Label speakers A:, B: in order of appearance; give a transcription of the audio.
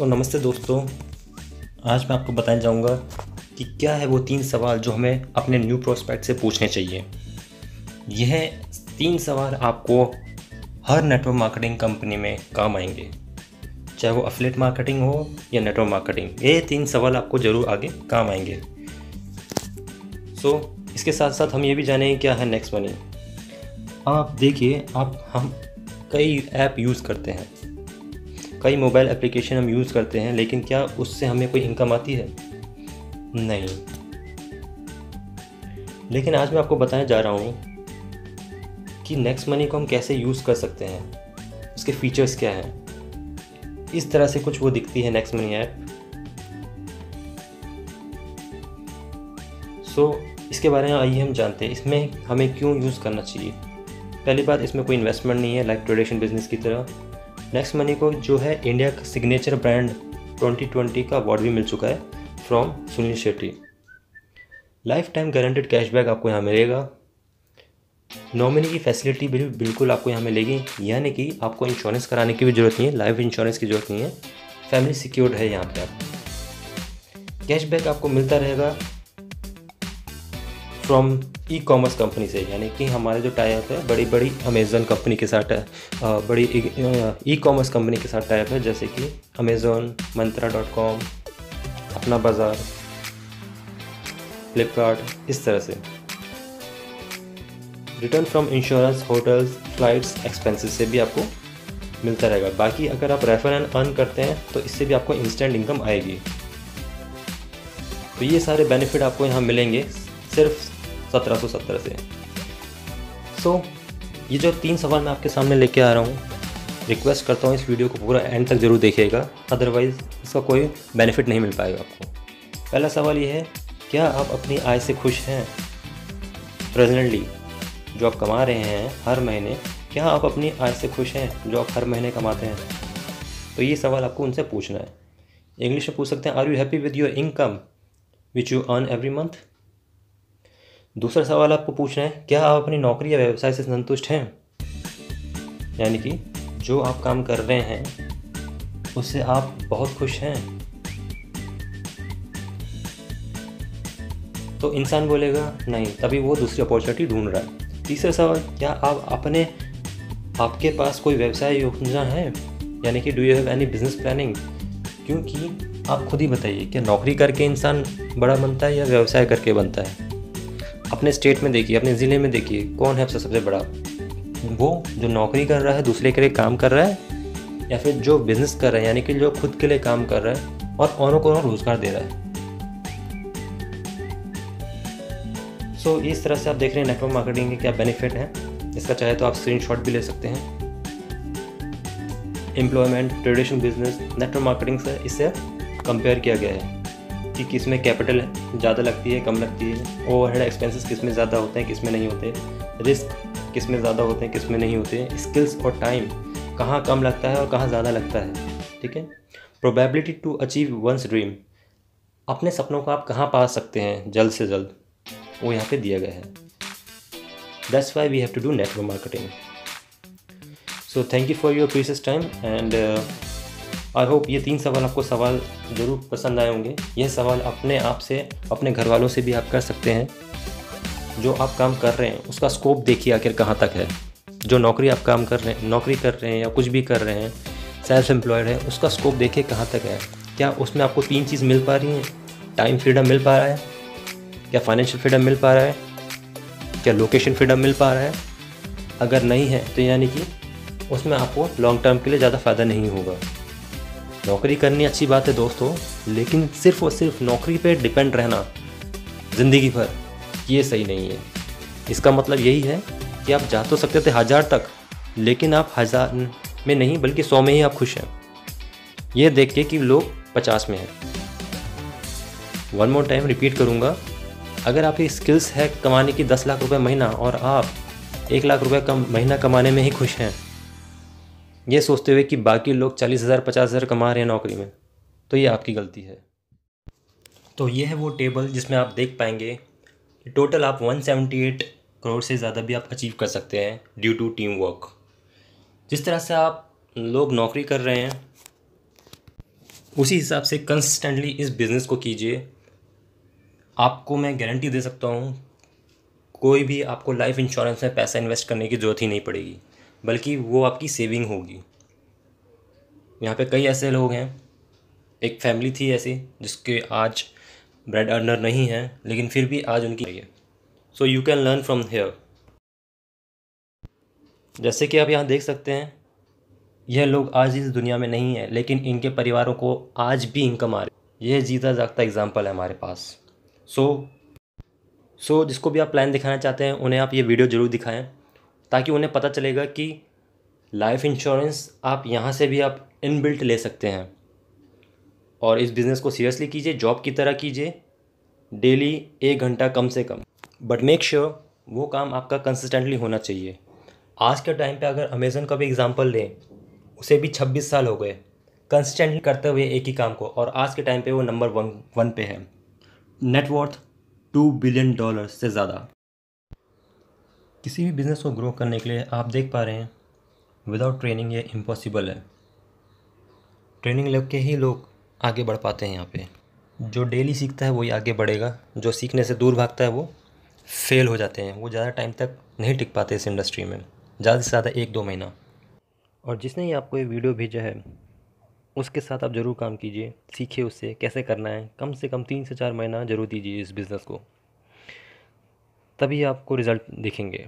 A: नमस्ते दोस्तों। आज मैं आपको बताने जाऊंगा कि क्या है वो 3 सवाल जो हमें अपने न्यू प्रोस्पेक्ट से पूछने चाहिए। यह 3 सवाल आपको हर नेटवर्क मार्केटिंग कंपनी में काम आएंगे, चाहे वो एफिलिएट मार्केटिंग हो या नेटवर्क मार्केटिंग। ये 3 सवाल आपको ज़रूर आगे काम आएंगे। इसके साथ साथ हम ये भी जानेंगे क्या है नेक्स्ट मनी। आप देखिए, हम कई ऐप यूज़ करते हैं, कई मोबाइल एप्लीकेशन हम यूज़ करते हैं, लेकिन क्या उससे हमें कोई इनकम आती है? नहीं। लेकिन आज मैं आपको बताने जा रहा हूँ कि नेक्स्ट मनी को हम कैसे यूज़ कर सकते हैं, उसके फीचर्स क्या हैं। इस तरह से कुछ वो दिखती है नेक्स्ट मनी ऐप। इसके बारे में आइए हम जानते हैं इसमें हमें क्यों यूज़ करना चाहिए। पहली बात, इसमें कोई इन्वेस्टमेंट नहीं है लाइक ट्रेडिशनल बिजनेस की तरह। नेक्स्ट मनी को जो है इंडिया का सिग्नेचर ब्रांड 2020 का अवार्ड भी मिल चुका है from Sunil Shetty. Life time guaranteed cashback आपको यहाँ मिलेगा। नॉमिनी की फैसिलिटी बिल्कुल आपको यहाँ मिलेगी, यानी कि आपको इंश्योरेंस कराने की भी ज़रूरत नहीं है, लाइफ इंश्योरेंस की ज़रूरत नहीं है। फैमिली सिक्योर्ड है यहाँ पे। आप कैशबैक आपको मिलता रहेगा फ्रॉम ई कॉमर्स कंपनी से, यानी कि हमारे जो टाई अप है बड़ी बड़ी अमेज़न कंपनी के साथ है, बड़ी ई कॉमर्स कंपनी के साथ टाई अप है, जैसे कि अमेज़न, मंत्रा.com, अपना बाज़ार, फ्लिपकार्ट, इस तरह से। Return from insurance, hotels, flights, expenses से भी आपको मिलता रहेगा। बाकी अगर आप रेफर एंड अर्न करते हैं तो इससे भी आपको इंस्टेंट इनकम आएगी। तो ये सारे बेनिफिट आपको यहाँ मिलेंगे सिर्फ 1770 से। ये जो 3 सवाल मैं आपके सामने लेके आ रहा हूँ, रिक्वेस्ट करता हूँ इस वीडियो को पूरा एंड तक ज़रूर देखिएगा, अदरवाइज़ इसका कोई बेनिफिट नहीं मिल पाएगा आपको। पहला सवाल ये है, क्या आप अपनी आय से खुश हैं? प्रेजेंटली जो आप कमा रहे हैं हर महीने, क्या आप अपनी आय से खुश हैं जो आप हर महीने कमाते हैं? तो ये सवाल आपको उनसे पूछना है। इंग्लिश में पूछ सकते हैं, are you happy with your income which you earn every month? दूसरा सवाल आपको पूछना है, क्या आप अपनी नौकरी या व्यवसाय से संतुष्ट हैं? यानी कि जो आप काम कर रहे हैं उससे आप बहुत खुश हैं? तो इंसान बोलेगा नहीं, तभी वो दूसरी अपॉर्चुनिटी ढूंढ रहा है। तीसरा सवाल, क्या आपके पास कोई व्यवसाय योजना है, यानी कि do you have any business planning? क्योंकि आप खुद ही बताइए, क्या नौकरी करके इंसान बड़ा बनता है या व्यवसाय करके बनता है? अपने स्टेट में देखिए, अपने ज़िले में देखिए, कौन है सबसे बड़ा? वो जो नौकरी कर रहा है, दूसरे के लिए काम कर रहा है, या फिर जो बिज़नेस कर रहा है, यानी कि जो खुद के लिए काम कर रहा है और औरों को रोज़गार दे रहा है। इस तरह से आप देख रहे हैं नेटवर्क मार्केटिंग के क्या बेनिफिट हैं। इसका चाहे तो आप स्क्रीनशॉट भी ले सकते हैं। Employment, traditional business, network marketing से इसे कंपेयर किया गया है कि किस में कैपिटल ज़्यादा लगती है, कम लगती है, ओवरहेड एक्सपेंसेस किस में ज़्यादा होते हैं, किस में नहीं होते, रिस्क किस में ज़्यादा होते हैं, किस में नहीं होते, स्किल्स और टाइम कहाँ कम लगता है और कहाँ ज़्यादा लगता है। ठीक है। Probability to achieve one's dream, अपने सपनों को आप कहाँ पा सकते हैं जल्द से जल्द, वो यहाँ पे दिया गया है। That's why we have to do network marketing. Thank you for your precious time and I hope ये 3 सवाल आपको ज़रूर पसंद आए होंगे। यह सवाल अपने आप से, अपने घर वालों से भी आप कर सकते हैं। जो आप काम कर रहे हैं उसका स्कोप देखिए आखिर कहाँ तक है। जो नौकरी आप नौकरी कर रहे हैं या कुछ भी कर रहे हैं, सेल्फ एम्प्लॉयड है, उसका स्कोप देखिए कहाँ तक है। क्या उसमें आपको 3 चीज़ मिल पा रही हैं? टाइम फ्रीडम मिल पा रहा है? क्या फाइनेंशियल फ्रीडम मिल पा रहा है? क्या लोकेशन फ्रीडम मिल पा रहा है? अगर नहीं है तो यानी कि उसमें आपको लॉन्ग टर्म के लिए ज़्यादा फ़ायदा नहीं होगा। नौकरी करनी अच्छी बात है दोस्तों, लेकिन सिर्फ और सिर्फ नौकरी पे डिपेंड रहना ज़िंदगी भर, ये सही नहीं है। इसका मतलब यही है कि आप जा तो सकते थे 1000 तक, लेकिन आप 1000 में नहीं बल्कि 100 में ही आप खुश हैं, ये देख के कि लोग 50 में हैं। वन मोर टाइम रिपीट करूँगा, अगर आपकी स्किल्स है कमाने की 10 लाख रुपए महीना और आप 1 लाख रुपए महीना कमाने में ही खुश हैं, ये सोचते हुए कि बाकी लोग 40,000 50,000 कमा रहे हैं नौकरी में, तो ये आपकी गलती है। तो ये है वो टेबल जिसमें आप देख पाएंगे टोटल आप 178 करोड़ से ज़्यादा भी आप अचीव कर सकते हैं ड्यू टू टीम वर्क। जिस तरह से आप लोग नौकरी कर रहे हैं उसी हिसाब से कंसिस्टेंटली इस बिज़नेस को कीजिए। आपको मैं गारंटी दे सकता हूँ, कोई भी आपको लाइफ इंश्योरेंस में पैसा इन्वेस्ट करने की ज़रूरत ही नहीं पड़ेगी, बल्कि वो आपकी सेविंग होगी। यहाँ पे कई ऐसे लोग हैं, एक फैमिली थी ऐसी जिसके आज ब्रेड अर्नर नहीं है, लेकिन फिर भी आज उनकी है। So you can learn from here. जैसे कि आप यहाँ देख सकते हैं, यह लोग आज इस दुनिया में नहीं है, लेकिन इनके परिवारों को आज भी इनकम आ रही है। यह जीता जागता एग्जाम्पल है हमारे पास। सो जिसको भी आप प्लान दिखाना चाहते हैं, उन्हें आप ये वीडियो ज़रूर दिखाएं, ताकि उन्हें पता चलेगा कि लाइफ इंश्योरेंस आप यहाँ से भी आप इनबिल्ट ले सकते हैं। और इस बिज़नेस को सीरियसली कीजिए, जॉब की तरह कीजिए, डेली 1 घंटा कम से कम, बट मेक श्योर वो काम आपका कंसिस्टेंटली होना चाहिए। आज के टाइम पे अगर अमेज़न का भी एग्जांपल लें, उसे भी 26 साल हो गए कंसिस्टेंटली करते हुए एक ही काम को, और आज के टाइम पे वो नंबर वन पे है, नेटवर्थ $2 बिलियन से ज़्यादा। किसी भी बिज़नेस को ग्रो करने के लिए आप देख पा रहे हैं, विदाउट ट्रेनिंग ये इम्पॉसिबल है। ट्रेनिंग लेके ही लोग आगे बढ़ पाते हैं। यहाँ पे जो डेली सीखता है वही आगे बढ़ेगा, जो सीखने से दूर भागता है वो फेल हो जाते हैं, वो ज़्यादा टाइम तक नहीं टिक पाते इस इंडस्ट्री में, ज़्यादा से ज़्यादा 1-2 महीना। और जिसने ही आपको ये वीडियो भेजा है, उसके साथ आप ज़रूर काम कीजिए, सीखिए उससे कैसे करना है। कम से कम 3 से 4 महीना ज़रूर दीजिए इस बिज़नेस को, तभी आपको रिज़ल्ट दिखेंगे।